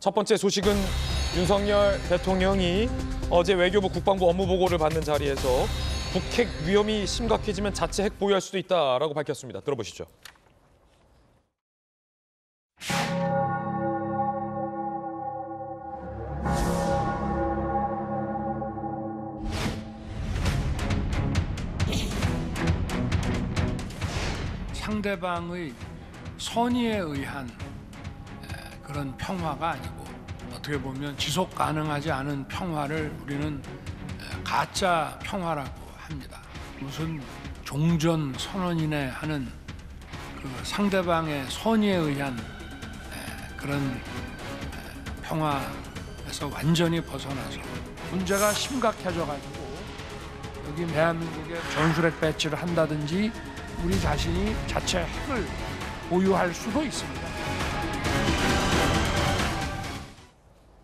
첫 번째 소식은 윤석열 대통령이 어제 외교부 국방부 업무보고를 받는 자리에서 북핵 위험이 심각해지면 자체 핵 보유할 수도 있다라고 밝혔습니다. 들어보시죠. 상대방의 선의에 의한 그런 평화가 아니고 어떻게 보면 지속 가능하지 않은 평화를 우리는 가짜 평화라고 합니다. 무슨 종전 선언이네 하는 그 상대방의 선의에 의한 그런 평화에서 완전히 벗어나서 문제가 심각해져가지고 여기 대한민국에 전술핵 배치를 한다든지 우리 자신이 자체 핵을 보유할 수도 있습니다.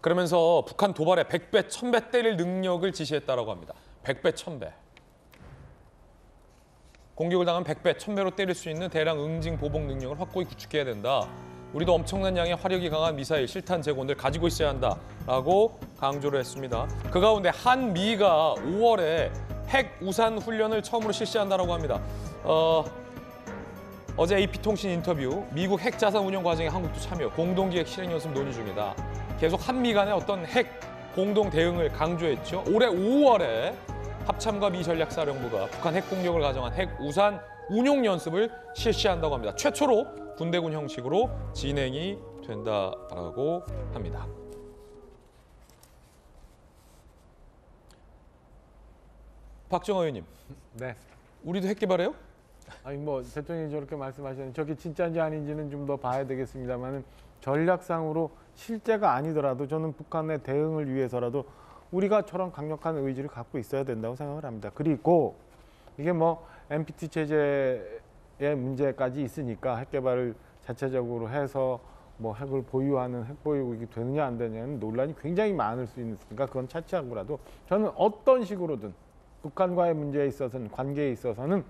그러면서 북한 도발에 100배, 1000배 때릴 능력을 지시했다라고 합니다. 100배, 1000배. 공격을 당하면 100배, 1000배로 때릴 수 있는 대량 응징 보복 능력을 확고히 구축해야 된다. 우리도 엄청난 양의 화력이 강한 미사일, 실탄 제공을 가지고 있어야 한다라고 강조를 했습니다. 그 가운데 한미가 5월에 핵 우산 훈련을 처음으로 실시한다라고 합니다. 어제 AP통신 인터뷰, 미국 핵 자산 운영 과정에 한국도 참여, 공동기획 실행 연습 논의 중이다. 계속 한미 간의 어떤 핵 공동 대응을 강조했죠. 올해 5월에 합참과 미 전략사령부가 북한 핵 공격을 가정한 핵 우산 운용 연습을 실시한다고 합니다. 최초로 군대군 형식으로 진행이 된다라고 합니다. 박정호 의원님, 네. 우리도 핵 개발해요? 아니 뭐 대통령이 저렇게 말씀하셨는데 저게 진짜인지 아닌지는 좀 더 봐야 되겠습니다만은 전략상으로 실제가 아니더라도 저는 북한의 대응을 위해서라도 우리가 저런 강력한 의지를 갖고 있어야 된다고 생각을 합니다. 그리고 이게 뭐 NPT 체제의 문제까지 있으니까 핵 개발을 자체적으로 해서 뭐 핵을 보유하는 핵 보유국이 되느냐 안 되느냐는 논란이 굉장히 많을 수 있으니까 그건 차치하고라도 저는 어떤 식으로든 북한과의 문제에 있어서는 관계에 있어서는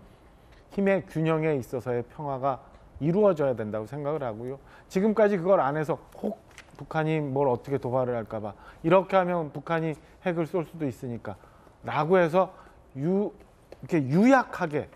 힘의 균형에 있어서의 평화가 이루어져야 된다고 생각을 하고요. 지금까지 그걸 안 해서 혹 북한이 뭘 어떻게 도발을 할까 봐 이렇게 하면 북한이 핵을 쏠 수도 있으니까 라고 해서 이렇게 유약하게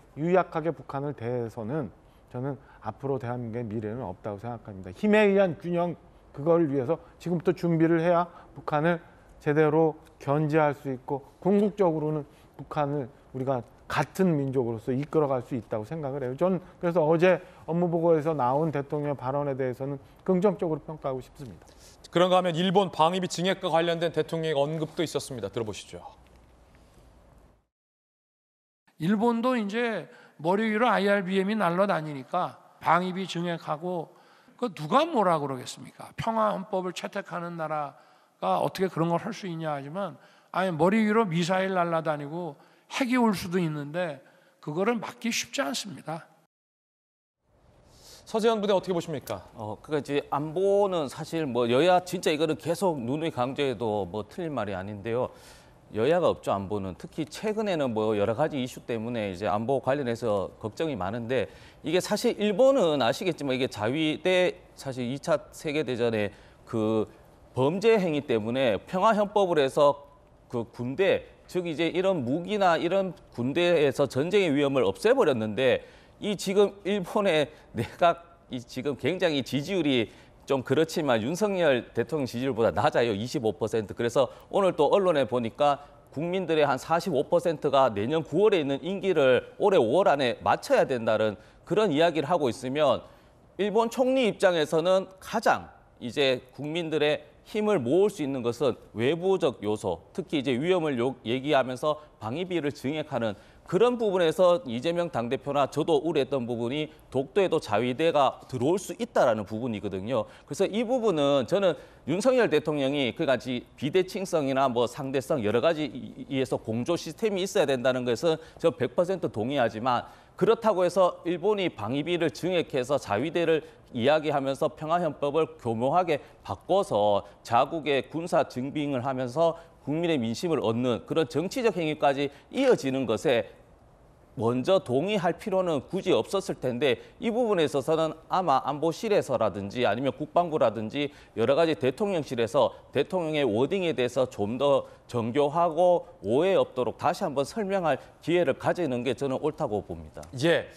북한을 대해서는 저는 앞으로 대한민국의 미래는 없다고 생각합니다. 힘에 의한 균형 그걸 위해서 지금부터 준비를 해야 북한을 제대로 견제할 수 있고 궁극적으로는 북한을 우리가 같은 민족으로서 이끌어갈 수 있다고 생각을 해요. 저는 그래서 어제 업무보고에서 나온 대통령의 발언에 대해서는 긍정적으로 평가하고 싶습니다. 그런가 하면 일본 방위비 증액과 관련된 대통령의 언급도 있었습니다. 들어보시죠. 일본도 이제 머리 위로 IRBM이 날아다니니까 방위비 증액하고 그 누가 뭐라 그러겠습니까? 평화헌법을 채택하는 나라가 어떻게 그런 걸 할 수 있냐 하지만 아니 머리 위로 미사일 날아다니고 핵이 올 수도 있는데 그거를 막기 쉽지 않습니다. 서재현 부대 어떻게 보십니까? 그러니까 이제 안보는 사실 뭐 여야 진짜 이거는 계속 누누이 강조해도 뭐 틀린 말이 아닌데요. 여야가 없죠, 안보는. 특히 최근에는 뭐 여러 가지 이슈 때문에 이제 안보 관련해서 걱정이 많은데 이게 사실 일본은 아시겠지만 이게 자위대 사실 2차 세계대전에 그 범죄 행위 때문에 평화헌법을 해서 그 군대 즉 이제 이런 무기나 이런 군대에서 전쟁의 위험을 없애버렸는데 이 지금 일본의 내각이 지금 굉장히 지지율이 좀 그렇지만 윤석열 대통령 지지율보다 낮아요. 25%. 그래서 오늘 또 언론에 보니까 국민들의 한 45%가 내년 9월에 있는 임기를 올해 5월 안에 마쳐야 된다는 그런 이야기를 하고 있으면 일본 총리 입장에서는 가장 이제 국민들의 힘을 모을 수 있는 것은 외부적 요소, 특히 이제 위험을 얘기하면서 방위비를 증액하는 그런 부분에서 이재명 당대표나 저도 우려했던 부분이 독도에도 자위대가 들어올 수 있다라는 부분이거든요. 그래서 이 부분은 저는 윤석열 대통령이 그같이 비대칭성이나 뭐 상대성 여러 가지에서 공조 시스템이 있어야 된다는 것은 저 100% 동의하지만 그렇다고 해서 일본이 방위비를 증액해서 자위대를 이야기하면서 평화헌법을 교묘하게 바꿔서 자국의 군사 증빙을 하면서 국민의 민심을 얻는 그런 정치적 행위까지 이어지는 것에 먼저 동의할 필요는 굳이 없었을 텐데 이 부분에 있어서는 아마 안보실에서라든지 아니면 국방부라든지 여러 가지 대통령실에서 대통령의 워딩에 대해서 좀 더 정교하고 오해 없도록 다시 한번 설명할 기회를 가지는 게 저는 옳다고 봅니다. 예.